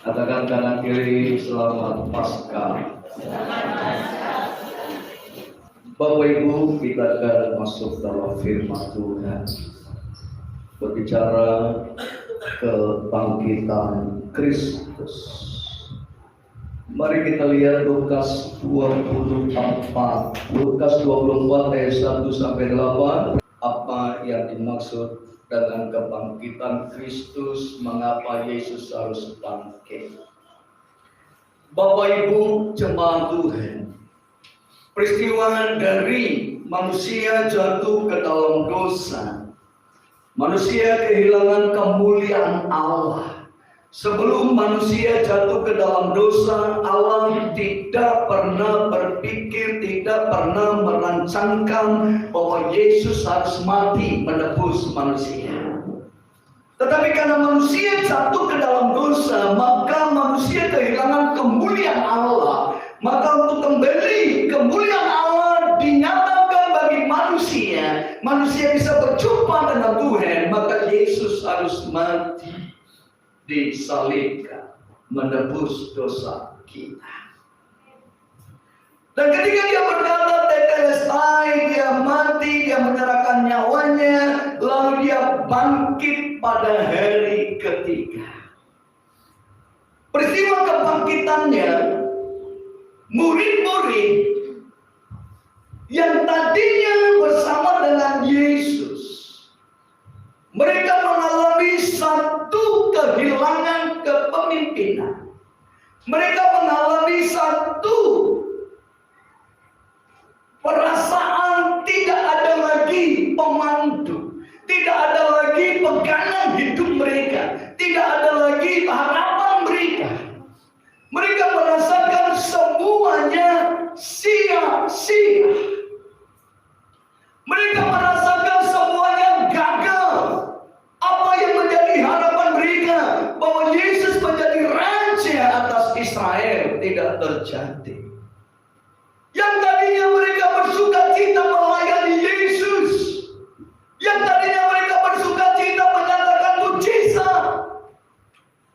Katakan kanan kiri, selamat Paskah. Bapak Ibu, kita akan masuk dalam firman Tuhan, berbicara kebangkitan Kristus. Mari kita lihat Lukas 24 ayat 1 sampai 8. Apa yang dimaksud dengan kebangkitan Kristus? Mengapa Yesus harus bangkit? Bapak Ibu jemaat Tuhan, peristiwa dari manusia jatuh ke dalam dosa, manusia kehilangan kemuliaan Allah. Sebelum manusia jatuh ke dalam dosa, Allah tidak pernah berpikir, tidak pernah merancangkan bahwa Yesus harus mati menebus manusia. Tetapi karena manusia jatuh ke dalam dosa, maka manusia kehilangan kemuliaan Allah. Maka untuk kembali kemuliaan Allah dinyatakan bagi manusia, manusia bisa berjumpa dengan Tuhan, maka Yesus harus mati, disalibkan, menebus dosa kita. Dan ketika dia berkata tetelestai, dia mati, dia menyerahkan nyawanya, lalu dia bangkit pada hari ketiga. Peristiwa kebangkitannya, murid-murid yang tadinya bersama dengan Yesus, mereka mengalami satu kehilangan kepemimpinan. Mereka mengalami satu perasaan tidak ada lagi pemandu, tidak ada lagi pegangan hidup mereka, tidak ada lagi harapan mereka. Mereka merasakan semuanya sia-sia. Mereka merasakan semuanya gagal. Apa yang menjadi harapan mereka bahwa Yesus menjadi raja atas Israel tidak terjadi. Yang tadinya mereka bersukacita melayani Yesus, yang tadinya mereka bersukacita menyatakan mujizat,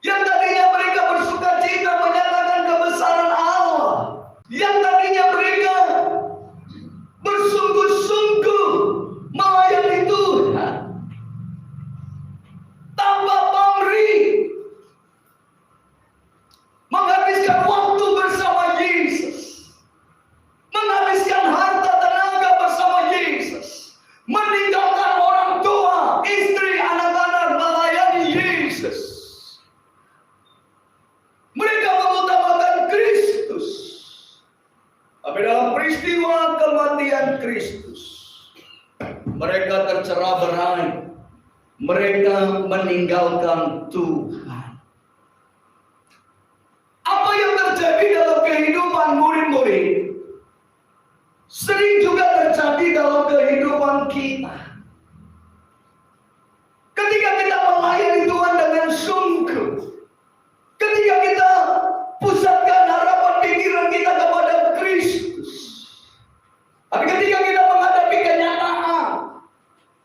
yang tadinya mereka bersukacita menyatakan kebesaran Allah, yang tadinya mereka bersungguh-sungguh melayani Tuhan tanpa pamrih, menghabiskan waktu bersama Yesus, menghabiskan harta tenaga bersama Yesus, meninggalkan orang tua, istri, anak-anak melayani Yesus. Mereka mengutamakan Kristus. Tapi dalam peristiwa kematian Kristus, mereka tercerai-berai. Mereka meninggalkan Tuhan. Apa yang terjadi dalam kehidupan murid-murid sering juga terjadi dalam kehidupan kita. Ketika kita melayani Tuhan dengan sungguh, ketika kita pusatkan harapan pikiran kita kepada Kristus, tapi ketika kita menghadapi kenyataan,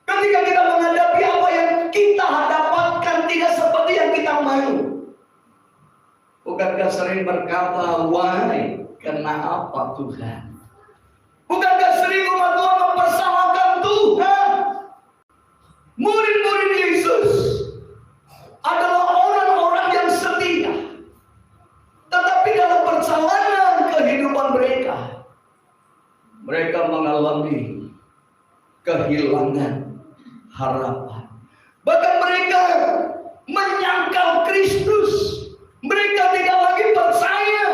ketika kita menghadapi apa yang kita dapatkan tidak seperti yang kita mau, bukankah sering berkata, why, kenapa Tuhan? Bukankah sering umat Tuhan mempersalahkan Tuhan? Murid-murid Yesus adalah orang-orang yang setia, tetapi dalam perjalanan kehidupan mereka mengalami kehilangan harapan. Bahkan mereka menyangkal Kristus. Mereka tidak lagi percaya.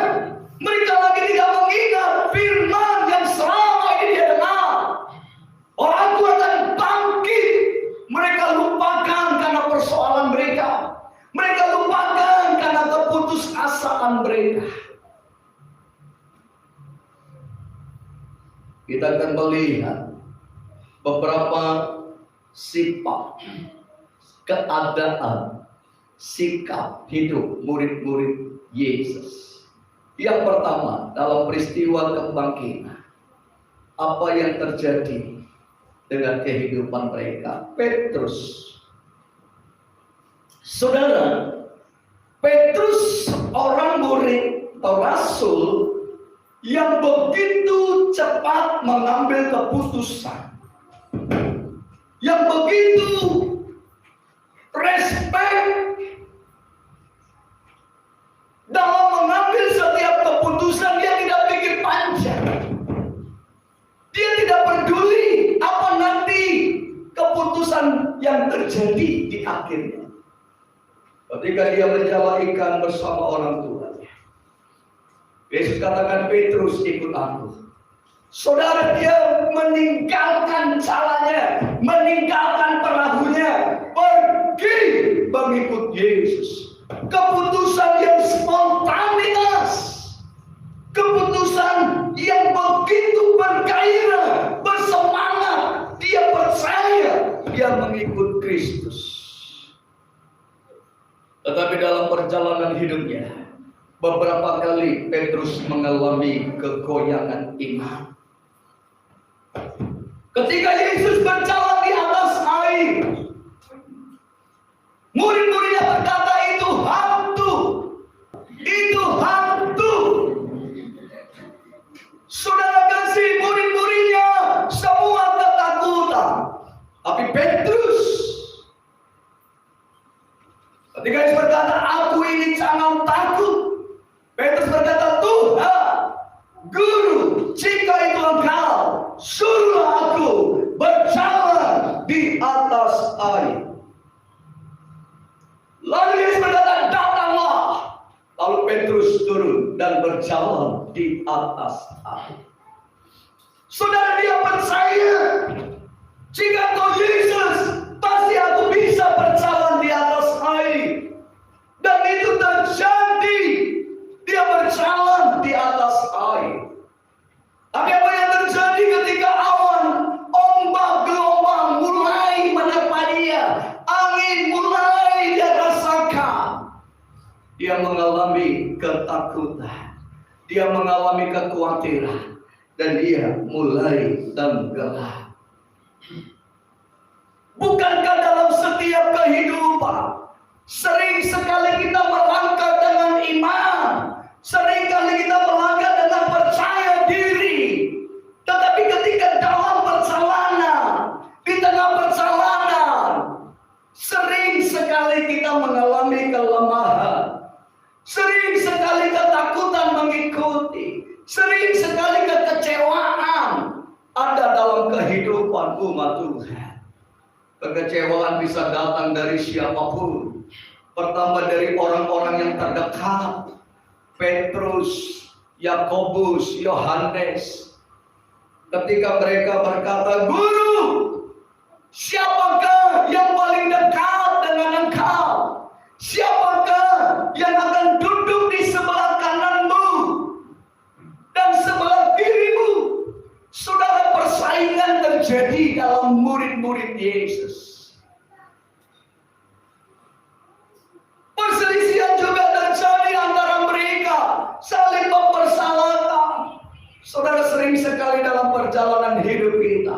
Mereka lagi tidak mengingat firman yang selama ini dia dengar. Aku akan bangkit. Mereka lupakan karena persoalan mereka. Mereka lupakan karena keputusasaan mereka. Kita akan melihat beberapa sifat, keadaan, sikap hidup murid-murid Yesus. Yang pertama, dalam peristiwa kebangkitan, apa yang terjadi dengan kehidupan mereka? Petrus, saudara, Petrus murid atau rasul yang begitu cepat mengambil keputusan, yang begitu respect dalam mengambil setiap keputusan. Dia tidak pikir panjang, dia tidak peduli apa nanti keputusan yang terjadi di akhirnya. Ketika dia menjala ikan bersama orang tuanya, Yesus katakan, Petrus, ikut aku. Saudara, dia meninggalkan jalannya, meninggalkan perahunya, pergi mengikut Yesus. Keputusan yang spontanitas, keputusan yang begitu bergairah, bersemangat. Dia percaya, dia mengikut Kristus. Tetapi dalam perjalanan hidupnya, beberapa kali Petrus mengalami kegoyangan iman. Ketika Yesus berjalan di atas air, murid-muridnya berkata, itu hantu, itu hantu. Saudara kasih, murid-muridnya semua ketakutan. Tapi Petrus, ketika Yesus berkata, aku ini jangan takut, Petrus berkata, Tuhan, Guru, jika itu Engkau, suruhlah aku berjalan di atas air. Lalu Yesus berkata, datanglah. Lalu Petrus turun dan berjalan di atas air. Saudara, dia percaya, jika Tuhan Yesus, pasti aku bisa berjalan di atas air. Dan itu terjadi. Dia berjalan di atas air. Tapi apa yang terjadi ketika awan, ombak, gelombang mulai menerpa dia, angin mulai dia rasakan, dia mengalami ketakutan, dia mengalami kekhawatiran, dan dia mulai tenggelam. Bukankah dalam setiap kehidupan sering sekali kita melangkah dengan iman, sering kali kita melangkah dengan percaya diri, tetapi ketika dalam perjalanan, di tengah perjalanan, sering sekali kita mengalami kelemahan, sering sekali ketakutan mengikuti, sering sekali kekecewaan ada dalam kehidupan umat Tuhan. Kekecewaan bisa datang dari siapapun. Pertama dari orang-orang yang terdekat, Petrus, Yakobus, Yohanes. Ketika mereka berkata, Guru, siapakah yang paling dekat dengan Engkau? Siapakah yang akan duduk di sebelah kananmu dan sebelah kirimu? Saudara, persaingan terjadi dalam murid-murid Yesus. Perselisihan juga terjadi antara mereka, saling mempersalahkan. Saudara, sering sekali dalam perjalanan hidup kita,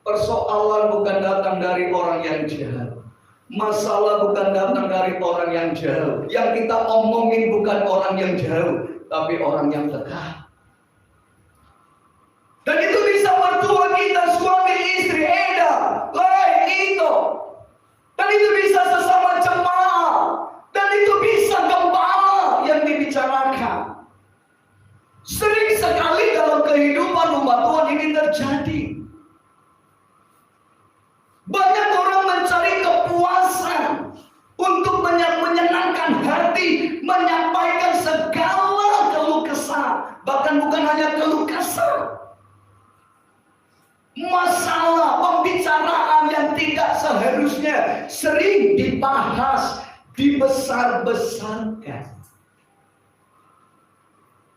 persoalan bukan datang dari orang yang jauh, masalah bukan datang dari orang yang jauh. Yang kita omongin bukan orang yang jauh, tapi orang yang dekat. Dan itu bisa mertua kita, suami, istri, Eda, Lai, Ito. Dan itu bisa sesama jemaat. Dan itu bisa gembala yang dibicarakan. Sering sekali dalam kehidupan umat Tuhan ini terjadi. Banyak orang mencari kepuasan untuk menyenangkan hati, menyampaikan segala keluh kesah. Bahkan bukan hanya keluh kesah, masalah, pembicaraan yang tidak seharusnya sering dibahas, dibesar-besarkan.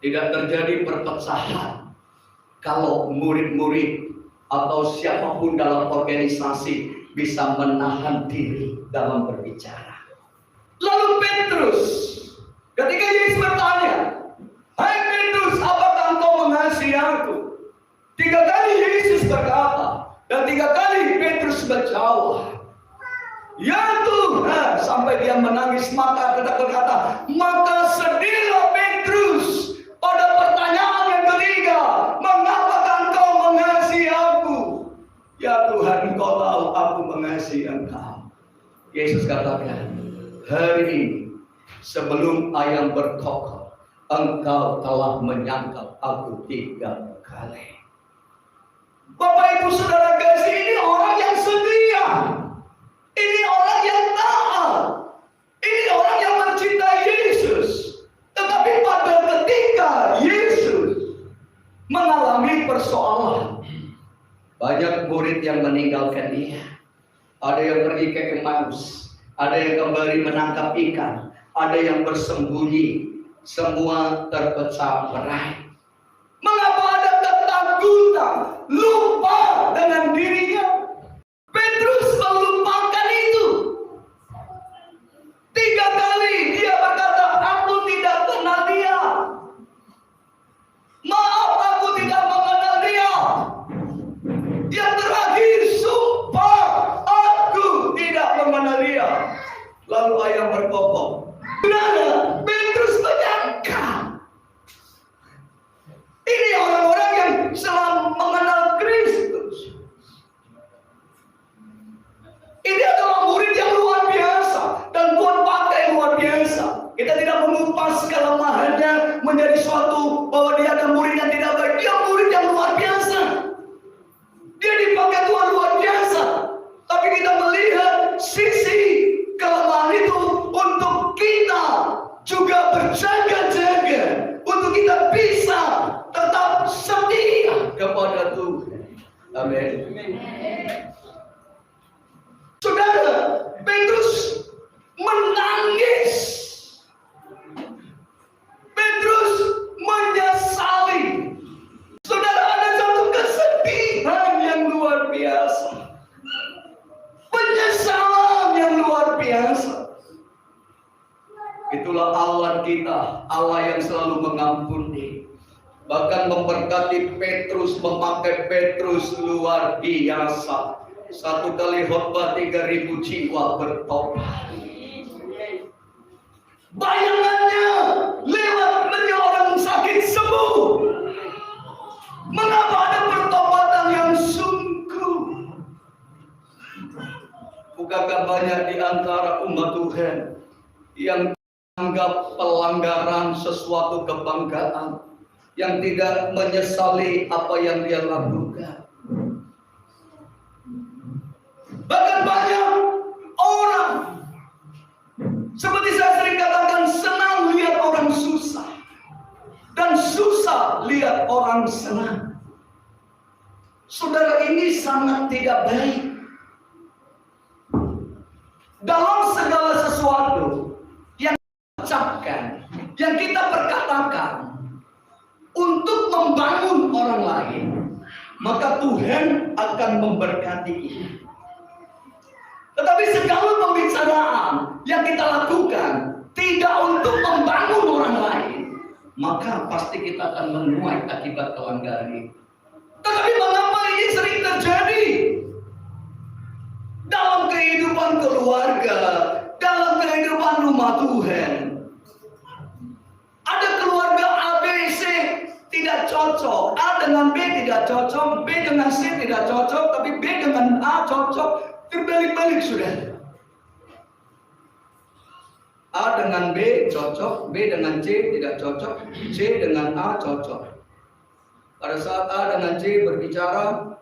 Tidak terjadi perpecahan kalau murid-murid atau siapapun dalam organisasi bisa menahan diri dalam berbicara. Lalu Petrus, ketika Yesus bertanya, hai Petrus, apakah engkau mengasihi aku? 3 kali Yesus berkata, dan 3 kali Petrus menjawab, ya Tuhan, sampai dia menangis. Maka kita berkata, maka sedihlah Petrus. Yesus katakan, hari ini sebelum ayam berkokok, engkau telah menyangkal aku 3 kali. Bapak Ibu Saudara kasih, ini orang yang setia. Ini orang yang taat. Ini orang yang mencintai Yesus. Tetapi pada ketika Yesus mengalami persoalan, banyak murid yang meninggalkan dia. Ada yang pergi ke Emmaus, ada yang kembali menangkap ikan, ada yang bersembunyi. Semua terpecah berai. Mengapa ada ketakutan? Lupa dengan dirinya. Petrus melupakan itu. 3 kali dia berkata, aku tidak kenal dia. Maaf, aku tidak mengenal dia. Yang terakhir, sumpah, aku tidak mengenal dia. Lalu ayam berkokok. Saudara, Petrus menyangka ini orang-orang yang selalu mengenal Kristus. Ini adalah murid yang luar biasa dan Tuhan pakai luar biasa. Kita tidak mengupas kelemahannya menjadi suatu bahwa dia ada murid yang tidak baik. Dia murid yang luar biasa. Dia dipakai Tuhan luar biasa. Tapi kita melihat sisi kelemahan itu untuk kita juga berjaga-jaga, untuk kita bisa tetap setia kepada Tuhan. Amin. Saudara, Petrus menangis. Petrus menyesali. Saudara, ada satu kesedihan yang luar biasa. Penyesalan yang luar biasa. Itulah Allah kita, Allah yang selalu mengampuni. Bahkan memberkati Petrus, memakai Petrus luar biasa. 1 kali khotbah 3.000 jiwa bertobat. Bayangannya lewat orang sakit sembuh. Mengapa ada pertobatan yang sungguh? Bukankah banyak di antara umat Tuhan yang menganggap pelanggaran sesuatu kebanggaan, yang tidak menyesali apa yang dia lakukan? Bahkan banyak orang, seperti saya sering katakan, senang lihat orang susah dan susah lihat orang senang. Saudara, ini sangat tidak baik. Dalam segala sesuatu yang kita ucapkan, yang kita perkatakan untuk membangun orang lain, maka Tuhan akan memberkati kita. Tetapi segala pembicaraan yang kita lakukan tidak untuk membangun orang lain, maka pasti kita akan menuai akibat pelanggaran itu. Tetapi mengapa ini sering terjadi? Dalam kehidupan keluarga, dalam kehidupan rumah Tuhan, ada keluarga A, B, C tidak cocok. A dengan B tidak cocok, B dengan C tidak cocok, tapi B dengan A cocok. Terbalik-balik sudah. A dengan B cocok, B dengan C tidak cocok, C dengan A cocok. Pada saat A dengan C berbicara,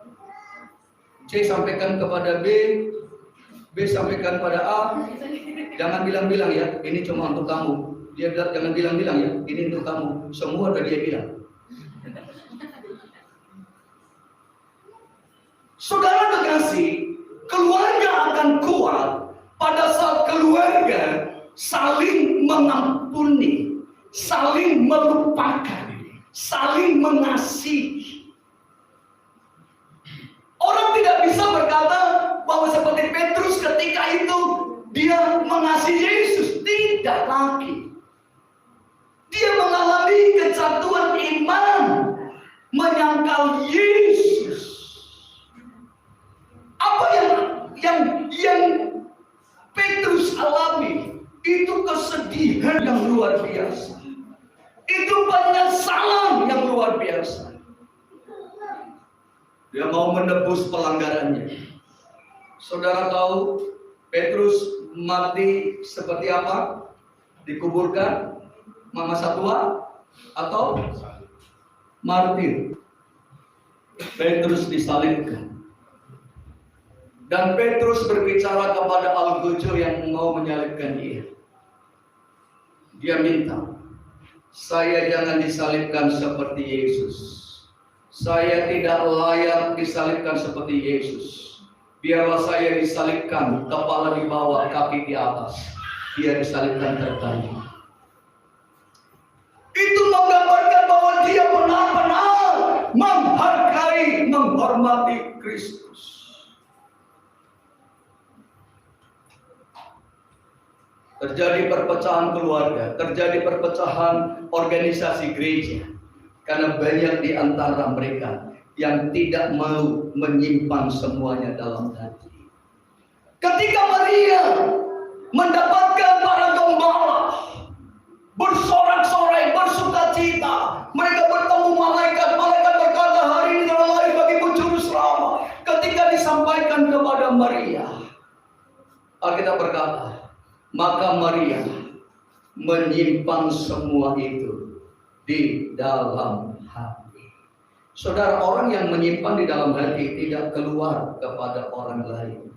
C sampaikan kepada B, B sampaikan pada A, jangan bilang-bilang ya, ini cuma untuk kamu. Dia bilang jangan bilang-bilang ya, ini untuk kamu. Semua udah dia bilang. Saudara kekasih, keluarga akan kuat pada saat keluarga saling mengampuni, saling melupakan, saling mengasihi. Orang tidak bisa berkata bahwa seperti Petrus ketika itu dia mengasihi Yesus. Tidak lagi. Dia mengalami kejatuhan iman, menyangkal Yesus. Apa yang Petrus alami itu kesedihan yang luar biasa. Itu penyesalan yang luar biasa. Dia mau menebus pelanggarannya. Saudara tahu, Petrus mati seperti apa? Dikuburkan masa tua atau martir? Petrus disalibkan. Dan Petrus berbicara kepada Al-Ghujur yang mau menyalibkan dia. Dia minta, saya jangan disalibkan seperti Yesus. Saya tidak layak disalibkan seperti Yesus. Biarlah saya disalibkan, kepala di bawah, kaki di atas. Dia disalibkan terkali. Itu menggambarkan bahwa dia benar-benar menghargai, menghormati Kristus. Terjadi perpecahan keluarga, terjadi perpecahan organisasi gereja. Karena banyak di antara mereka yang tidak mau menyimpan semuanya dalam hati. Ketika Maria mendapatkan para gembala, bersorak-sorai, bersukacita, mereka bertemu malaikat. Malaikat berkata, hari ini telah lahir bagimu juru selamat. Ketika disampaikan kepada Maria, Alkitab berkata, maka Maria menyimpan semua itu di dalam hati. Saudara, orang yang menyimpan di dalam hati tidak keluar kepada orang lain.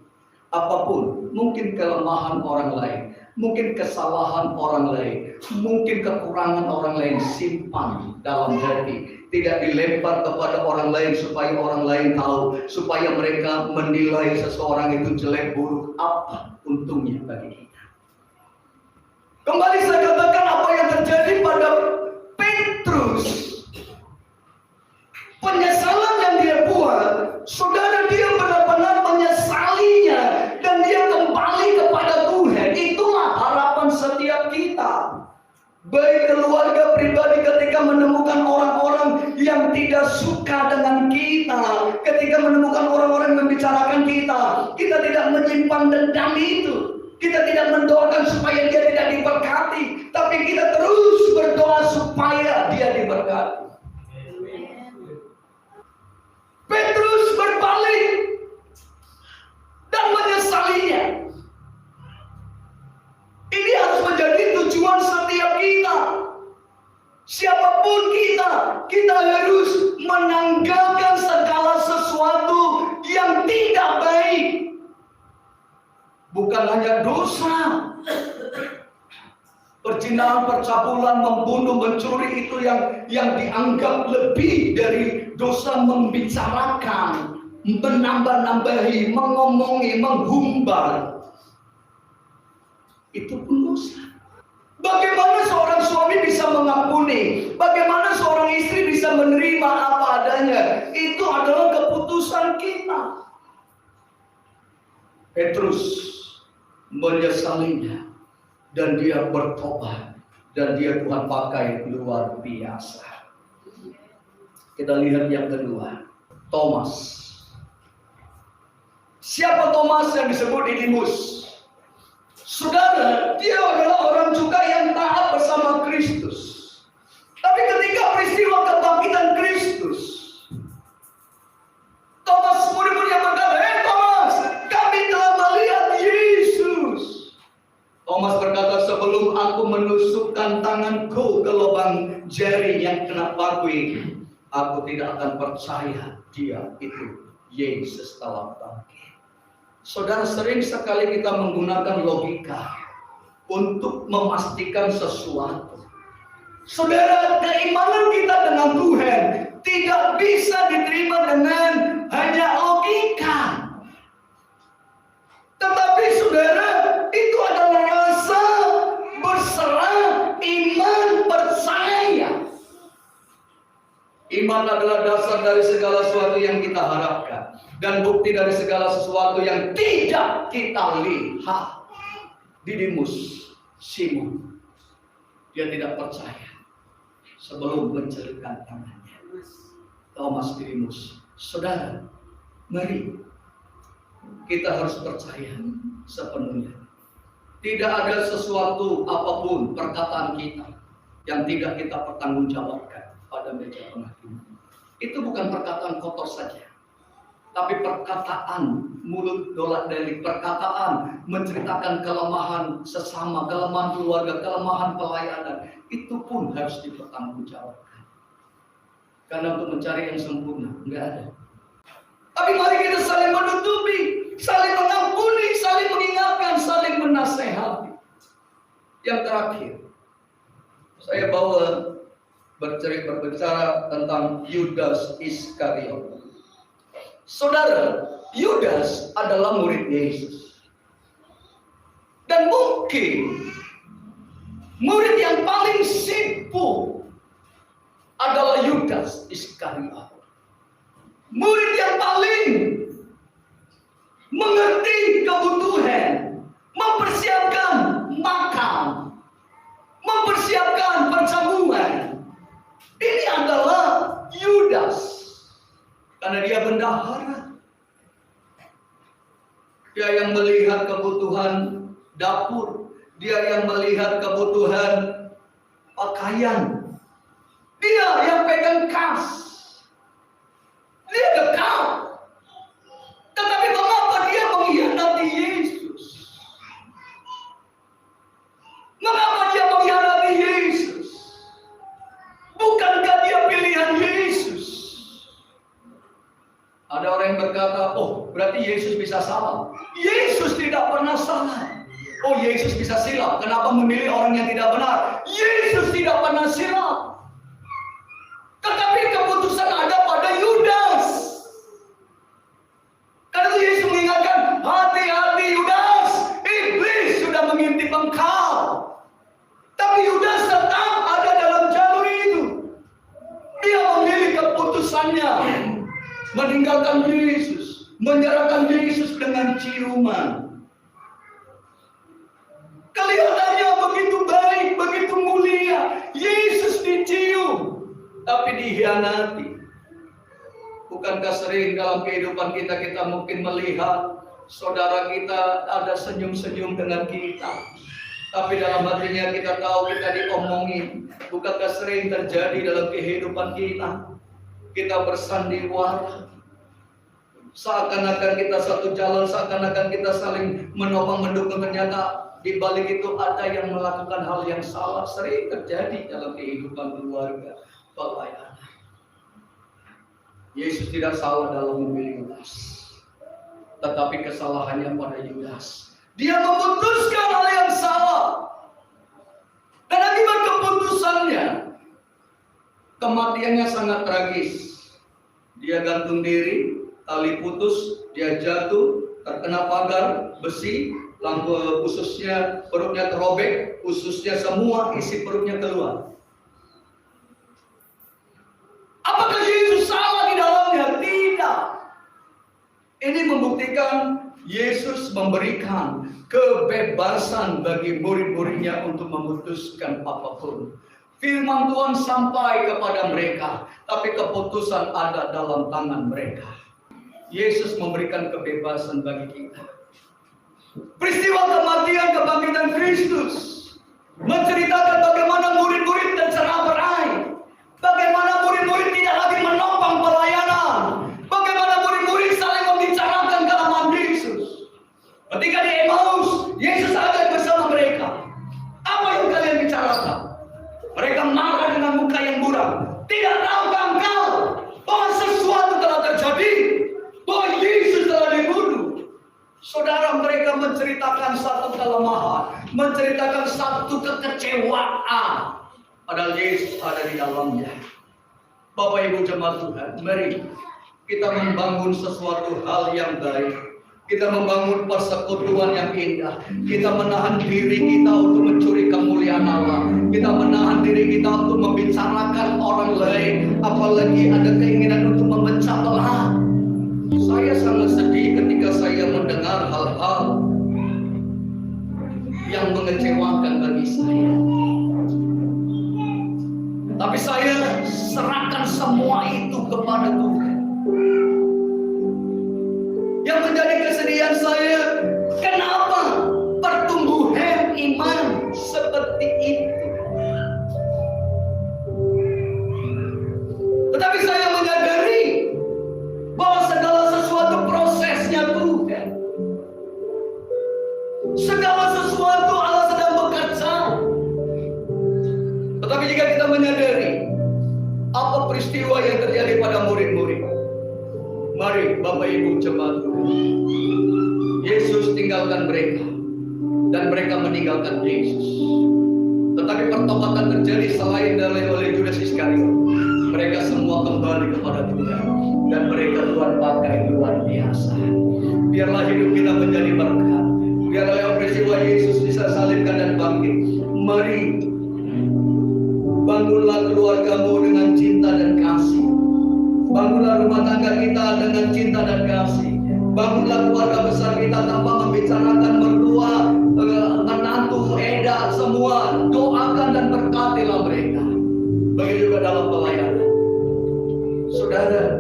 Apapun, mungkin kelemahan orang lain, mungkin kesalahan orang lain, mungkin kekurangan orang lain, simpan dalam hati. Tidak dilempar kepada orang lain supaya orang lain tahu, supaya mereka menilai seseorang itu jelek buruk. Apa untungnya bagi kita? Kembali saya katakan apa yang terjadi pada Petrus. Penyesalan yang dia buat, saudara, dia benar-benar menyesalinya dan dia kembali kepada Tuhan. Itulah harapan setiap kita. Baik keluarga pribadi ketika menemukan orang-orang yang tidak suka dengan kita, ketika menemukan orang-orang yang membicarakan kita, kita tidak menyimpan dendam itu. Kita tidak mendoakan supaya dia tidak diberkati, tapi kita terus berdoa supaya dia diberkati. Petrus berbalik dan menyesalinya. Ini harus menjadi tujuan setiap kita. Siapapun kita harus menanggalkan segala sesuatu yang tidak baik. Bukan hanya dosa, perzinahan, percabulan, membunuh, mencuri itu yang dianggap lebih dari dosa membicarakan, menambah-nambahi, mengomongi, menghumbar. Itu pun dosa. Bagaimana seorang suami bisa mengampuni? Bagaimana seorang istri bisa menerima apa adanya? Itu adalah keputusan kita. Petrus menyesalinya dan dia bertobat dan dia Tuhan pakai luar biasa. Kita lihat yang kedua, Thomas. Siapa Thomas yang disebut Didimus? Saudara, dia adalah orang juga yang taat bersama Kristus. Tapi ketika peristiwa kebangkitan Kristus, Thomas murid-murid yang berkata, Thomas, kami telah melihat Yesus. Thomas berkata, sebelum aku menusukkan tanganku ke lubang jari yang kena paku ini, aku tidak akan percaya dia itu Yesus telah bangkit. Saudara, sering sekali kita menggunakan logika untuk memastikan sesuatu. Saudara, keimanan kita dengan Tuhan tidak bisa diterima dengan hanya logika. Tetapi saudara, itu adalah rasa berserah, iman, percaya. Iman adalah dasar dari segala sesuatu yang kita harapkan dan bukti dari segala sesuatu yang tidak kita lihat. Didimus, Simon, dia tidak percaya sebelum mencelupkan tangannya. Thomas, Didimus, saudara, mari kita harus percaya sepenuhnya. Tidak ada sesuatu apapun perkataan kita yang tidak kita pertanggungjawabkan pada meja penghakiman. Itu bukan perkataan kotor saja, Tapi perkataan, mulut dolak-dalik, perkataan menceritakan kelemahan sesama, kelemahan keluarga, kelemahan pelayanan, itu pun harus dipertanggungjawabkan. Karena untuk mencari yang sempurna, enggak ada. Tapi mari kita saling menutupi, saling mengampuni, saling mengingatkan, saling menasehati. Yang terakhir, saya bawa berbicara tentang Yudas Iskariot. Saudara, Yudas adalah murid Yesus. Dan mungkin murid yang paling sibuk adalah Yudas Iskariot. Murid yang paling mengerti kebutuhan, mempersiapkan makan, mempersiapkan perjamuan. Ini adalah Yudas. Karena dia bendahara. Dia yang melihat kebutuhan dapur. Dia yang melihat kebutuhan pakaian. Dia yang pegang kas. Dia dekat. Tetapi mengapa dia mengkhianati Yesus? Mengapa dia mengkhianati Yesus? Bukankah dia pilihan Yesus? Ada orang yang berkata, oh berarti Yesus bisa salah. Yesus tidak pernah salah. Oh Yesus bisa silap. Kenapa memilih orang yang tidak benar? Yesus tidak pernah silap. Tetapi keputusan ada pada Yudas. Karena itu Yesus mengingatkan, hati-hati Yudas, iblis sudah mengintip engkau. Tapi Yudas tetap ada dalam jalur itu. Dia memilih keputusannya. Meninggalkan Yesus, menyerahkan Yesus dengan ciuman. Kelihatannya begitu baik, begitu mulia. Yesus dicium, tapi dikhianati. Bukankah sering dalam kehidupan kita mungkin melihat saudara kita ada senyum-senyum dengan kita, tapi dalam hatinya kita tahu kita diomongin. Bukankah sering terjadi dalam kehidupan kita? Kita bersandiwara, seakan-akan kita satu jalan, seakan-akan kita saling menopang mendukung. Ternyata di balik itu ada yang melakukan hal yang salah. Sering terjadi dalam kehidupan keluarga, pelayanan. Yesus tidak salah dalam memilih Yudas, tetapi kesalahannya pada Yudas. Dia memutuskan hal yang salah, dan akibat keputusannya kematiannya sangat tragis. Dia gantung diri, tali putus, dia jatuh, terkena pagar besi, lampu ususnya, perutnya terobek, ususnya semua isi perutnya keluar. Apakah Yesus salah di dalamnya? Tidak. Ini membuktikan Yesus memberikan kebebasan bagi murid-muridnya untuk memutuskan apapun. Firman Tuhan sampai kepada mereka, tapi keputusan ada dalam tangan mereka. Yesus memberikan kebebasan bagi kita. Peristiwa kematian kebangkitan Kristus menceritakan bagaimana murid-murid tercerai-berai, bagaimana murid-murid tidak lagi menopang pelayanan, bagaimana murid-murid saling membicarakan kelemahan Yesus. Ketika di Emmaus, Yesus ada bersama mereka. Apa yang kalian bicarakan? Mereka marah dengan muka yang buram. Tidak tahukah engkau bahwa sesuatu telah terjadi, bahwa Yesus telah dibunuh? Saudara, mereka menceritakan satu kelemahan, menceritakan satu kekecewaan, padahal Yesus ada di dalamnya. Bapak Ibu jemaat Tuhan, mari kita membangun sesuatu hal yang baik. Kita membangun persekutuan yang indah. Kita menahan diri kita untuk mencuri kemuliaan Allah. Kita menahan diri kita untuk membicarakan orang lain, apalagi ada keinginan untuk memecah belah. Saya sangat sedih ketika saya mendengar hal-hal yang mengecewakan bagi saya. Tapi saya serahkan semua itu kepada Tuhan. Yang menjadi kesedihan saya, kenapa pertumbuhan iman seperti itu? Tetapi saya menyadari bahwa segala sesuatu Tetapi jika kita menyadari apa peristiwa yang terjadi pada murid-murid, mari Bapak Ibu jemaat Tuhan, Yesus tinggalkan mereka dan mereka meninggalkan Yesus. Tetapi pertobatan terjadi selain oleh Judas Iskariot. Mereka semua kembali kepada Tuhan dan mereka Tuhan pakai luar biasa. Biarlah hidup kita menjadi berkat. Biarlah yang peristiwa Yesus bisa salibkan dan bangkit. Mari bangunlah keluargamu dengan cinta dan kasih. Bangunlah rumah tangga kita dengan cinta dan kasih. Bangunlah keluarga besar kita tanpa membicarakan mertua, menantu, eda, semua. Doakan dan berkatilah mereka. Begitu juga dalam pelayanan. Saudara,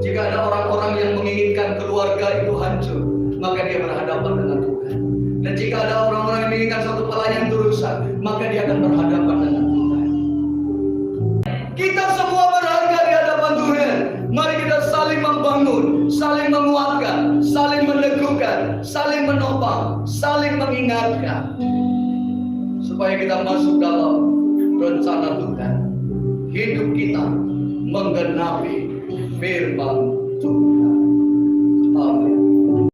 jika ada orang-orang yang menginginkan keluarga itu hancur, maka dia berhadapan dengan Tuhan. Dan jika ada orang-orang yang menginginkan satu pelayanan itu rusak, maka dia akan berhadapan dengan Tuhan. Kita semua berharga di hadapan Tuhan. Mari kita saling membangun, saling menguatkan, saling meneguhkan, saling menopang, saling mengingatkan, supaya kita masuk dalam rencana Tuhan. Hidup kita menggenapi firman Tuhan.